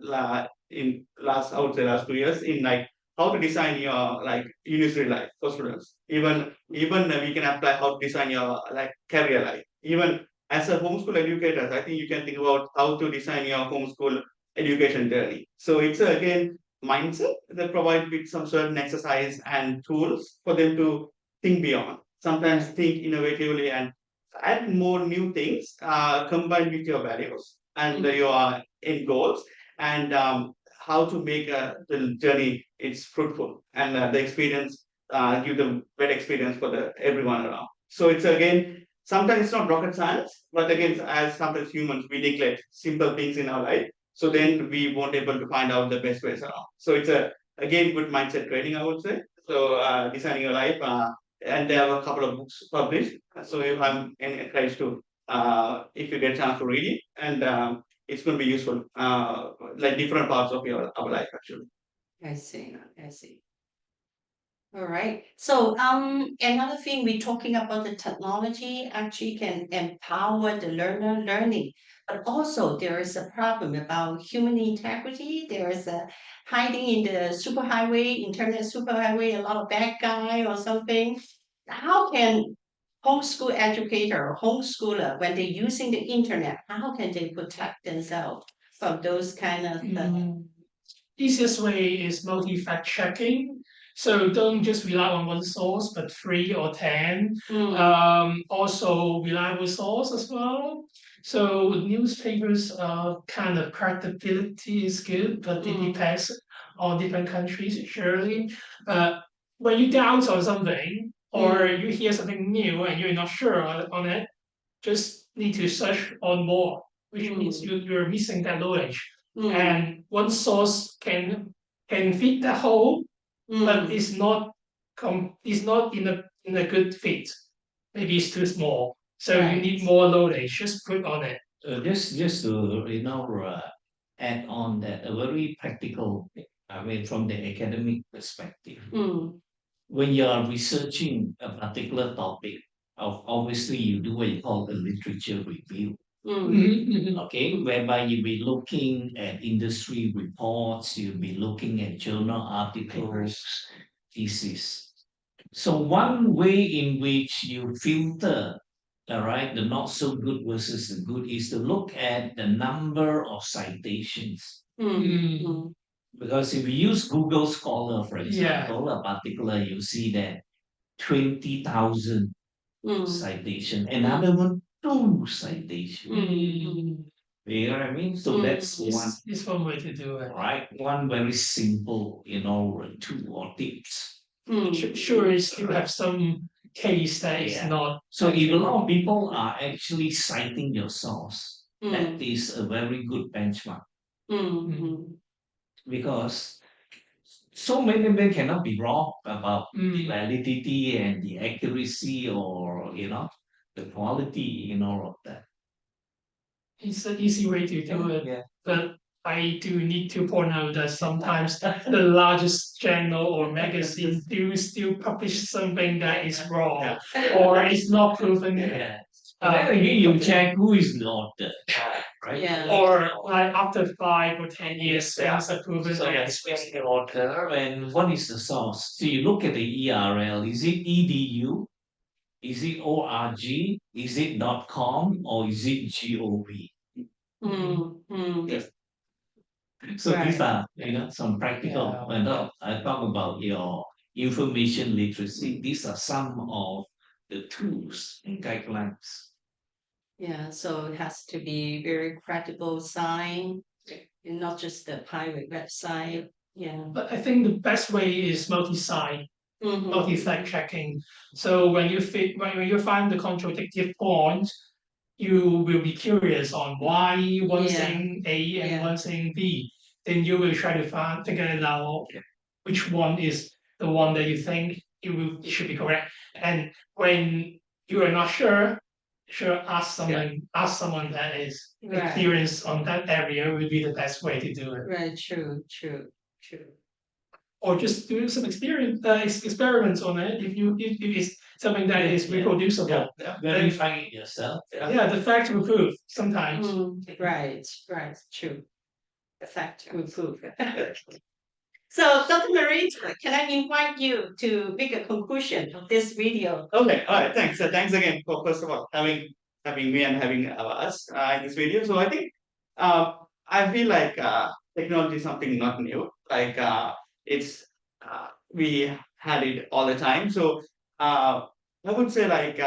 Speaker 1: in last I would say last 2 years in like how to design your like university life for students. Even we can apply how to design your like career life. Even as a homeschool educator, I think you can think about how to design your homeschool education journey. So it's again mindset that provide with some certain exercise and tools for them to think beyond. Sometimes think innovatively and add more new things combined with your values and your end goals and how to make the journey it's fruitful and the experience give them better experience for the everyone around. So it's again sometimes it's not rocket science, but again as sometimes humans we neglect simple things in our life. So then we won't able to find out the best ways around. So it's a again good mindset training, I would say. So designing your life and they have a couple of books published. So I'm encouraged to, if you get a chance to read it, and it's going to be useful, like different parts of our life actually.
Speaker 2: I see, I see. All right. So another thing we're talking about the technology actually can empower the learner learning, but also there is a problem about human integrity. There is a hiding in the superhighway, internet superhighway, a lot of bad guy or something. How can homeschool educator or homeschooler, when they're using the internet, how can they protect themselves from those kind of
Speaker 3: Easiest way is multi-fact checking. So don't just rely on one source, but 3 or 10. Also reliable source as well. So newspapers kind of credibility is good, but it depends on different countries, surely. But when you doubt on something or you hear something new and you're not sure on it, just need to search on more, which means you're missing that knowledge. And one source can fit the whole, but it's not in a good fit. Maybe it's too small. So you need more knowledge. Just put on it.
Speaker 4: Just to add on that, a very practical, I mean, from the academic perspective, when you are researching a particular topic, obviously you do what you call a literature review. Okay, whereby you'll be looking at industry reports, you'll be looking at journal articles, thesis. So one way in which you filter, all right, the not so good versus the good is to look at the number of citations. Because if you use Google Scholar, for example, a particular, you see that 20,000 citation, another one 2 citation. You know what I mean? So that's one.
Speaker 3: It's one way to do it.
Speaker 4: Right, one very simple, tool or tips.
Speaker 3: Sure, you still have some case that is not.
Speaker 4: So if a lot of people are actually citing your source, that is a very good benchmark. Because so many men cannot be wrong about the validity and the accuracy or the quality of that.
Speaker 3: It's an easy way to do it.
Speaker 4: Yeah.
Speaker 3: But I do need to point out that sometimes the largest journal or magazine do still publish something that is wrong or is not proven.
Speaker 4: Yeah. Then again, you check who is the author, right?
Speaker 2: Yeah.
Speaker 3: Or like after 5 or 10 years, things are proven.
Speaker 4: So that's the author and what is the source? So you look at the URL. Is it edu? Is it org? Is it .com or is it gov?
Speaker 2: Yes.
Speaker 4: So these are some practical. When I talk about your information literacy, these are some of the tools and guidelines.
Speaker 2: Yeah, so it has to be very credible sign, and not just the pirate website. Yeah.
Speaker 3: But I think the best way is multi-site, multi-fact checking. So when you find the contradictive point, you will be curious on why one saying A and one saying B. Then you will try to figure it out which one is the one that you think it should be correct. And when you are not sure, ask someone that is experienced on that area would be the best way to do it.
Speaker 2: Right, true.
Speaker 3: Or just do some experiments on it if it's something that is reproducible.
Speaker 4: Verify it yourself.
Speaker 3: Yeah, the fact will prove sometimes.
Speaker 2: Right, true. The fact will prove. So, Dr. Malinda, can I invite you to make a conclusion of this video?
Speaker 1: Okay, all right, thanks. Thanks again for first of all having me and having us in this video. So I think I feel like technology is something not new. Like it's we had it all the time. So I would say like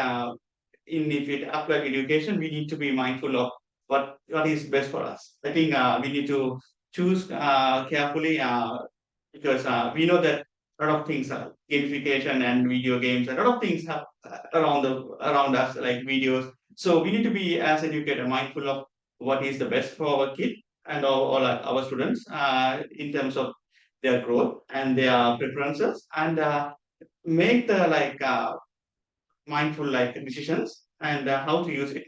Speaker 1: if it applied education, we need to be mindful of what is best for us. I think we need to choose carefully because we know that a lot of things are gamification and video games, a lot of things have around us like videos. So we need to be as educator mindful of what is the best for our kid and all our students in terms of their growth and their preferences, and make the mindful like decisions and how to use it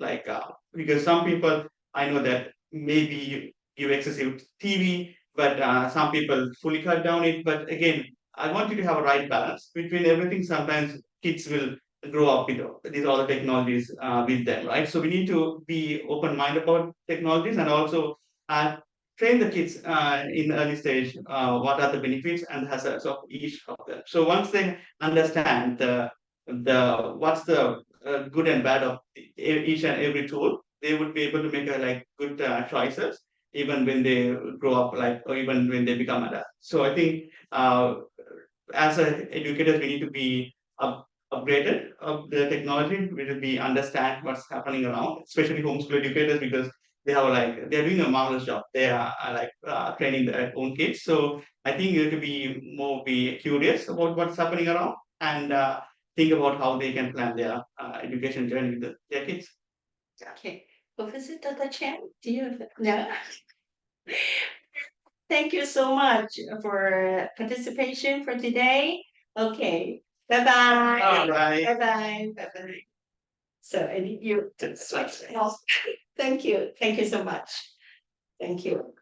Speaker 1: because some people I know that maybe you give excessive TV, but some people fully cut down it. But again, I want you to have a right balance between everything. Sometimes kids will grow up with these all the technologies with them, right? So we need to be open minded about technologies and also uh, train the kids in early stage what are the benefits and hazards of each of them. So once they understand the what's the good and bad of each and every tool, they would be able to make good choices even when they grow up, or even when they become adults. So I think as educators, we need to be upgraded of the technology. We need to be understand what's happening around, especially homeschool educators, because they're doing a marvelous job. They are training their own kids. So I think you have to be curious about what's happening around and think about how they can plan their education journey with their kids.
Speaker 2: Okay, Professor Dr. Chen, do you have, no? Thank you so much for participation for today. Okay, bye-bye.
Speaker 1: Bye.
Speaker 2: Bye-bye. Bye-bye. So, and you, thank you so much. Thank you.